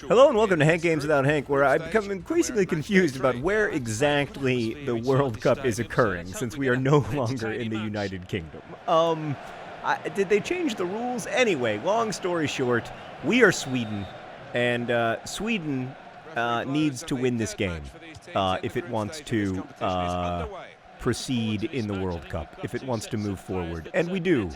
Hello and welcome to Hank Games Without Hank, where I've become increasingly confused about where exactly the World Cup is occurring, since we are no longer in the United Kingdom. Did they change the rules? Anyway, long story short, we are Sweden, and Sweden needs to win this game if it wants to proceed in the World Cup, if it wants to move forward. And we do.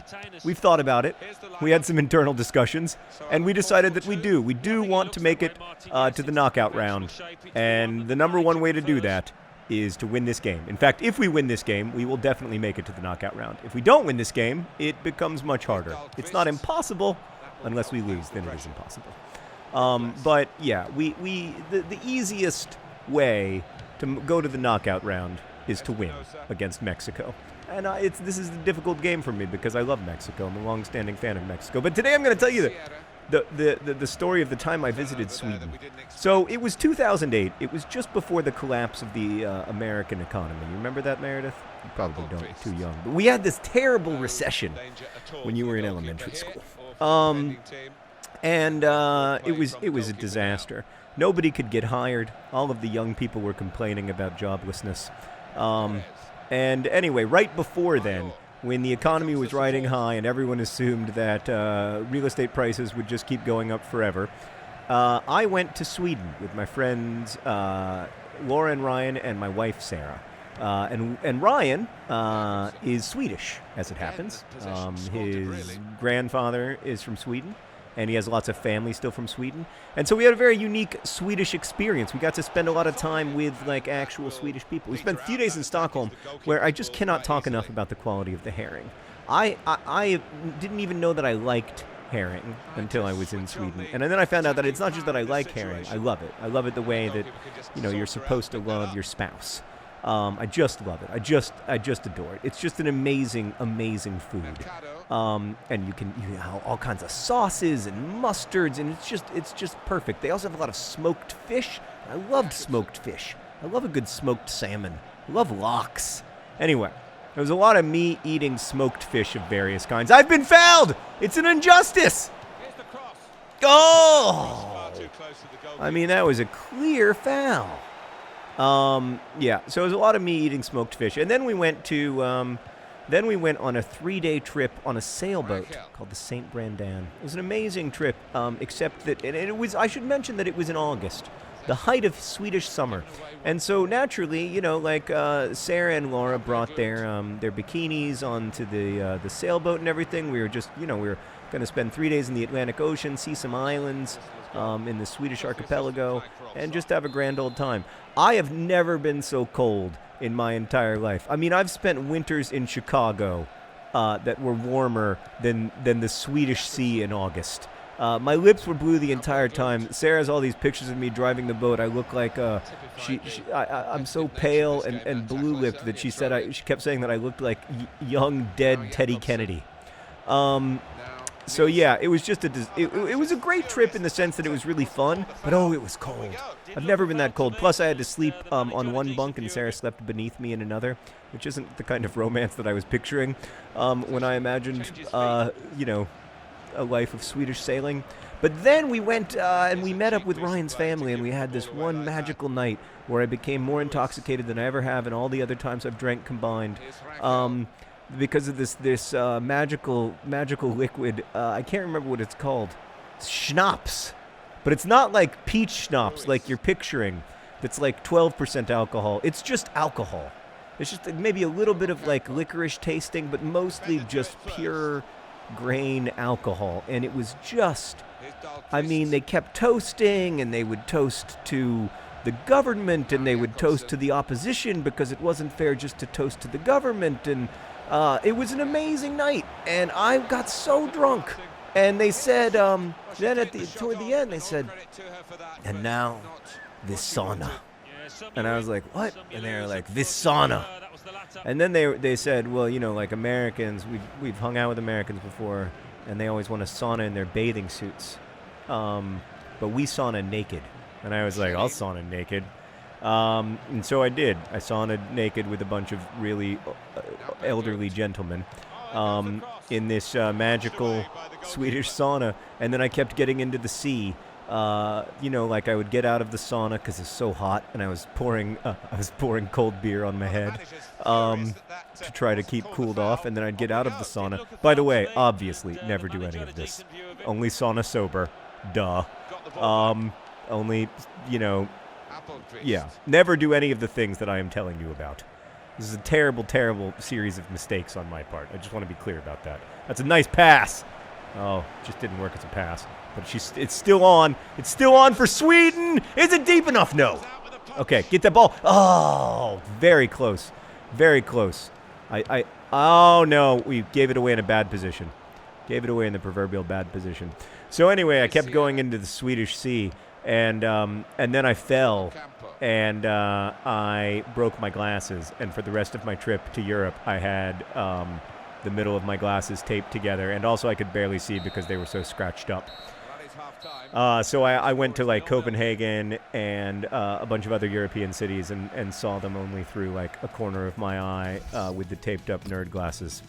We've thought about it. We had some internal discussions, and we decided that we do. We do want to make it to the knockout round, and the number one way to do that is to win this game. In fact, if we win this game, we will definitely make it to the knockout round. If we don't win this game, it becomes much harder. It's not impossible, unless we lose, then it is impossible. But yeah, the easiest way to go to the knockout round is to win against Mexico. And this is a difficult game for me because I love Mexico. I'm a long-standing fan of Mexico. But today I'm going to tell you the story of the time I visited Sweden. So it was 2008. It was just before the collapse of the American economy. You remember that, Meredith? You probably don't. You're too young. But we had this terrible recession when you were in elementary school. It was a disaster. Nobody could get hired. All of the young people were complaining about joblessness. And anyway, right before then, when the economy was riding high and everyone assumed that real estate prices would just keep going up forever, I went to Sweden with my friends Laura and Ryan and my wife Sarah. And Ryan is Swedish, as it happens. His grandfather is from Sweden, and he has lots of family still from Sweden. And so we had a very unique Swedish experience. We got to spend a lot of time with, like, actual Swedish people. We spent a few days in Stockholm, where I just cannot talk enough about the quality of the herring. I didn't even know that I liked herring until I was in Sweden. And then I found out that it's not just that I like herring, I love it. I love it the way that, you're supposed to love your spouse. I just love it. I just adore it. It's just an amazing, amazing food. And you have all kinds of sauces and mustards, and it's just perfect. They also have a lot of smoked fish. I loved smoked fish. I love a good smoked salmon. I love lox. Anyway, there was a lot of me eating smoked fish of various kinds. I've been fouled! It's an injustice! Oh! I mean, that was a clear foul. Yeah, so it was a lot of me eating smoked fish. And then we went to, then we went on a 3-day trip on a sailboat called the St. Brandan. It was an amazing trip, except that, and it was, I should mention that it was in August, the height of Swedish summer. And so naturally, Sarah and Laura brought their bikinis onto the sailboat and everything. We were just, we were going to spend 3 days in the Atlantic Ocean, see some islands in the Swedish archipelago, and just have a grand old time. I have never been so cold in my entire life. I mean, I've spent winters in Chicago that were warmer than the Swedish Sea in August. My lips were blue the entire time. Sarah has all these pictures of me driving the boat. I look like I'm so pale and blue-lipped that she kept saying that I looked like young dead Teddy Kennedy. So yeah, it was just it was a great trip in the sense that it was really fun, but it was cold. I've never been that cold. Plus, I had to sleep on one bunk, and Sarah slept beneath me in another, which isn't the kind of romance that I was picturing when I imagined, a life of Swedish sailing. But then we went and we met up with Ryan's family, and we had this one magical night where I became more intoxicated than I ever have in all the other times I've drank combined. Because of this magical liquid. I can't remember what it's called. Schnapps. But it's not like peach schnapps like you're picturing. That's like 12% alcohol. It's just alcohol. It's just maybe a little bit of like licorice tasting, but mostly just pure grain alcohol. And it was just, they kept toasting, and they would toast to the government, and they would toast to the opposition because it wasn't fair just to toast to the government. And it was an amazing night, and I got so drunk. And they said, then toward the end, they said, and now this sauna. And I was like, what? And they were like, this sauna. And then they said, well, like Americans, we've hung out with Americans before, and they always want a sauna in their bathing suits. But we sauna naked. And I was like, I'll sauna naked. And so I did. I sauna'd naked with a bunch of really elderly gentlemen in this magical Swedish sauna. And then I kept getting into the sea. You know, like I would get out of the sauna because it's so hot, and I was pouring cold beer on my head to try to keep cooled off, and then I'd get out of the sauna. By the way, obviously, never do any of this. Only sauna sober. Duh. Only, you know, yeah. Never do any of the things that I am telling you about. This is a terrible, terrible series of mistakes on my part. I just want to be clear about that. That's a nice pass. Oh, just didn't work as a pass. But it's still on. It's still on for Sweden. Is it deep enough? No. Okay, get that ball. Oh, very close. Very close. Oh, no. We gave it away in a bad position. Gave it away in the proverbial bad position. So anyway, I kept going into the Swedish Sea, and then I fell, and I broke my glasses. And for the rest of my trip to Europe, I had the middle of my glasses taped together, and also I could barely see because they were so scratched up. So I went to like Copenhagen and a bunch of other European cities and saw them only through like a corner of my eye with the taped up nerd glasses.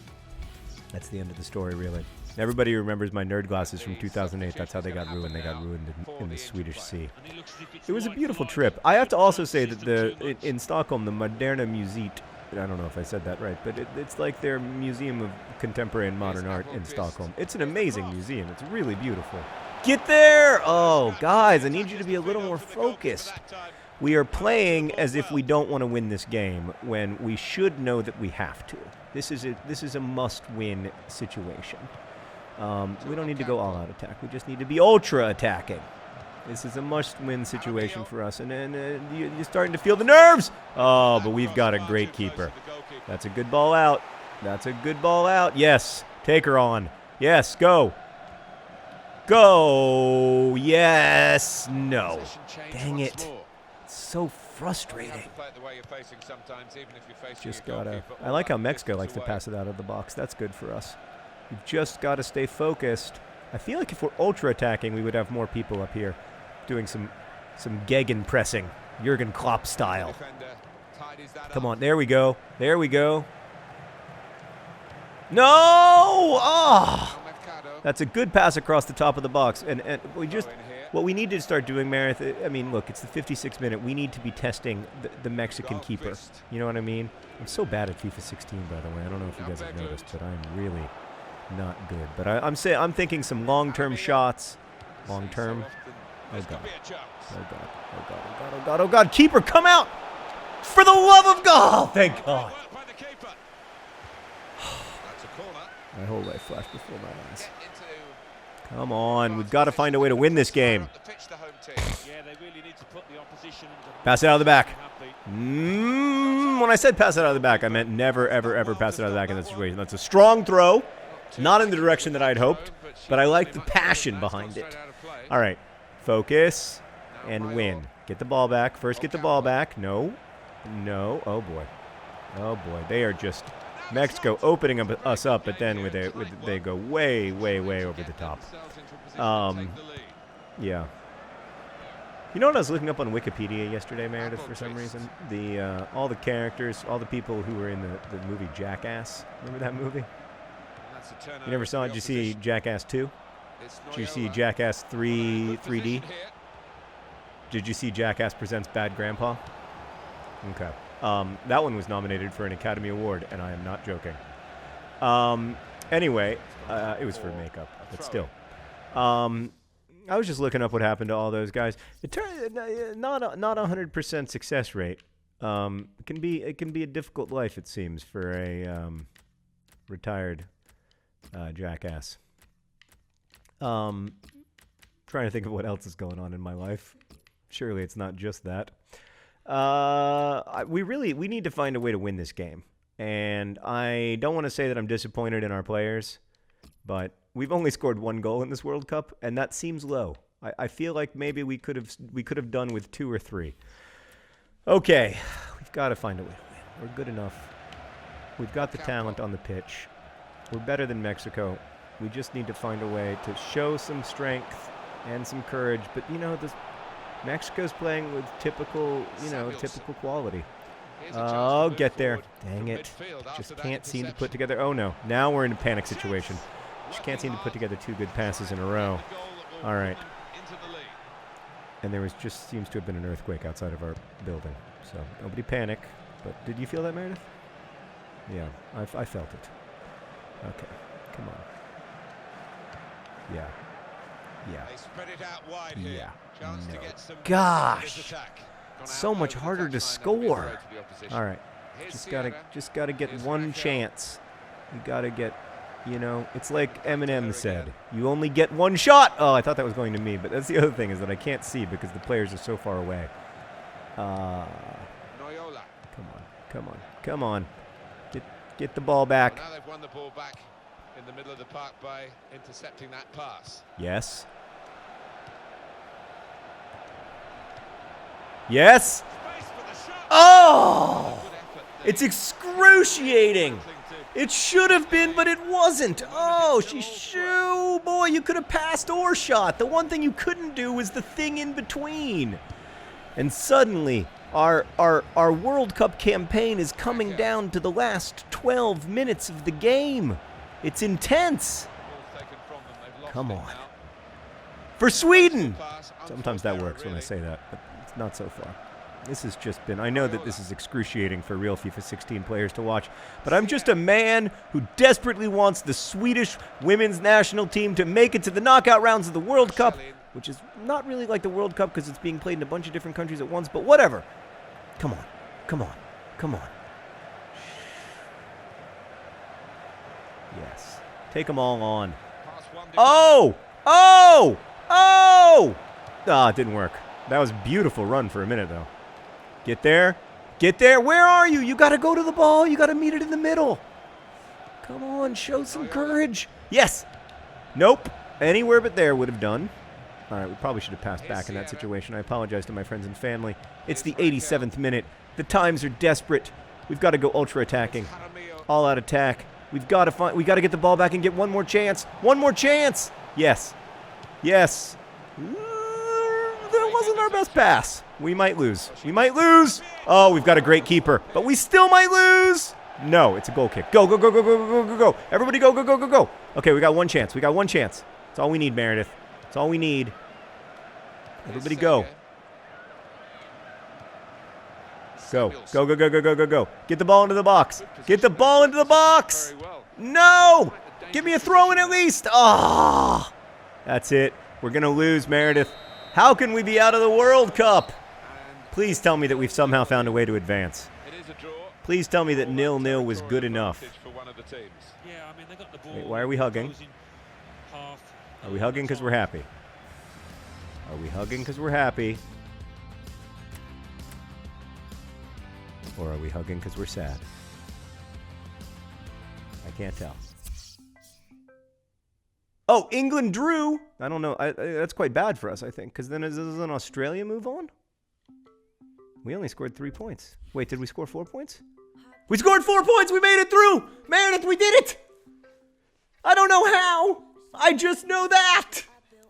That's the end of the story, really. Everybody remembers my nerd glasses from 2008. That's how they got ruined. They got ruined in the Swedish Sea. It was a beautiful trip. I have to also say that in Stockholm, the Moderna Museet, I don't know if I said that right, but it's like their museum of contemporary and modern art in Stockholm. It's an amazing museum. It's really beautiful. Get there! Oh, guys, I need you to be a little more focused. We are playing as if we don't want to win this game when we should know that we have to. This is a must-win situation. We don't need to go all-out attack. We just need to be ultra-attacking. This is a must-win situation for us. And you're starting to feel the nerves. Oh, but we've got a great keeper. That's a good ball out. That's a good ball out. Yes. Take her on. Yes. Go. Go. Yes. No. Dang it. It's so frustrating. Just gotta... I like how Mexico likes to pass it out of the box. That's good for us. You've just got to stay focused. I feel like if we're ultra-attacking, we would have more people up here doing some gegenpressing, Jurgen Klopp style. Come on, there we go. There we go. No! Oh! That's a good pass across the top of the box. And we just... What we need to start doing, Meredith, I mean, look, it's the 56th minute. We need to be testing the Mexican keeper. You know what I mean? I'm so bad at FIFA 16, by the way. I don't know if you guys have noticed, but I'm really... not good, but I'm thinking some long-term shots. Long-term. Oh god. Oh god. Oh god. Oh god. Oh god. Oh god. Keeper, come out! For the love of God! Thank God. My whole life flashed before my eyes. Come on, we've got to find a way to win this game. Pass it out of the back. When I said pass it out of the back, I meant never, ever, ever pass it out of the back in that situation. That's a strong throw. Not in the direction that I'd hoped, but I like the passion behind it. All right, focus and win. Get the ball back. First get the ball back. No. No. Oh, boy. Oh, boy. They are just... Mexico opening us up, but then they go way, way, way over the top. Yeah. You know what I was looking up on Wikipedia yesterday, Meredith, for some reason? All the characters, all the people who were in the movie Jackass. Remember that movie? You never saw it? Did you see Jackass 2? Did you see Jackass 3D? Did you see Jackass Presents Bad Grandpa? Okay. That one was nominated for an Academy Award, and I am not joking. Anyway, it was for makeup, but still. I was just looking up what happened to all those guys. It turned not 100% success rate. It can be a difficult life, it seems, for a retired jackass. Trying to think of what else is going on in my life. Surely it's not just that. We need to find a way to win this game. And I don't want to say that I'm disappointed in our players, but we've only scored 1 goal in this World Cup, and that seems low. I feel like maybe we could have done with 2 or 3. Okay, we've got to find a way to win. We're good enough. We've got the talent on the pitch. We're better than Mexico. We just need to find a way to show some strength and some courage. But, Mexico's playing with typical quality. Oh, get there. Dang it. Just can't seem to put together. Oh, no. Now we're in a panic situation. Just can't seem to put together 2 good passes in a row. All right. And there just seems to have been an earthquake outside of our building. So nobody panic. But did you feel that, Meredith? Yeah, I felt it. Okay, come on. Yeah. Yeah. They spread it out wide here. Yeah. Chance No. to get some Gosh. attack. Gone So out much over the harder to touchline score. and to the opposition. All right. Here's Just gotta get Here's one Raquel. chance. You gotta get, you know, it's like Eminem said. You only get one shot. Oh, I thought that was going to me, but that's the other thing is that I can't see because the players are so far away. Noyola. Come on. Come on. Get the ball back. Well, now they've won the ball back in the middle of the park by intercepting that pass. Yes. Yes. Space for the shot. Oh! Good effort there. It's excruciating. It should have been, but it wasn't. Oh, shoo, boy, you could have passed or shot. The one thing you couldn't do was the thing in between. And suddenly, our World Cup campaign is coming down to the last 12 minutes of the game. It's intense. Ball's taken from them. They've lost Come it on. now. For Sweden. Pass, Sometimes that unforced works when I error, say that, but it's not so far. This has just been, I know that this is excruciating for real FIFA 16 players to watch, but I'm just a man who desperately wants the Swedish women's national team to make it to the knockout rounds of the World Cup, which is not really like the World Cup because it's being played in a bunch of different countries at once, but whatever. Come on. Come on. Come on. Yes. Take them all on. Pass one Oh! Oh! Oh! Ah, it didn't work. That was a beautiful run for a minute, though. Get there. Get there. Where are you? You got to go to the ball. You got to meet it in the middle. Come on, show some courage. Yes. Nope. Anywhere but there would have done. All right, we probably should have passed back in that situation. I apologize to my friends and family. It's the 87th minute. The times are desperate. We've got to go ultra attacking. Jaramillo. All out attack. We got to get the ball back and get one more chance. One more chance. Yes. Yes. That wasn't our best pass. We might lose. We might lose. Oh, we've got a great keeper, but we still might lose. No, it's a goal kick. Go, go, go, go, go, go, go, go, go. Everybody go, go, go, go, go. Okay, we got one chance. We got one chance. That's all we need, Meredith. That's all we need. Everybody go. Go. Go, go, go, go, go, go, go. Get the ball into the box. Get the ball into the box. Very well. No! Give me a throw in at least. Ah! That's it. We're going to lose, Meredith. How can we be out of the World Cup? And Please tell me that we've somehow found a way to advance. it is a draw. Please tell me that 0-0 was good enough. For one of the teams. Yeah, I mean, they got the ball. Wait, why are we hugging? Closing half. Are we hugging because we're happy? Are we hugging because we're happy? Or are we hugging because we're sad? I can't tell. Oh, England drew. I don't know. That's quite bad for us, I think. Because then doesn't Australia move on? We only scored 3 points. Wait, did we score 4 points? We scored 4 points. We made it through. Meredith, we did it. I don't know how. I just know that.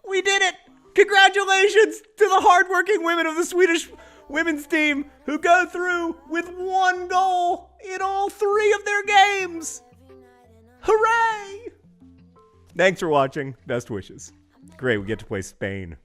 We did it. Congratulations to the hardworking women of the Swedish women's team who go through with 1 goal in all 3 of their games. Hooray! Thanks for watching. Best wishes. Great, we get to play Spain.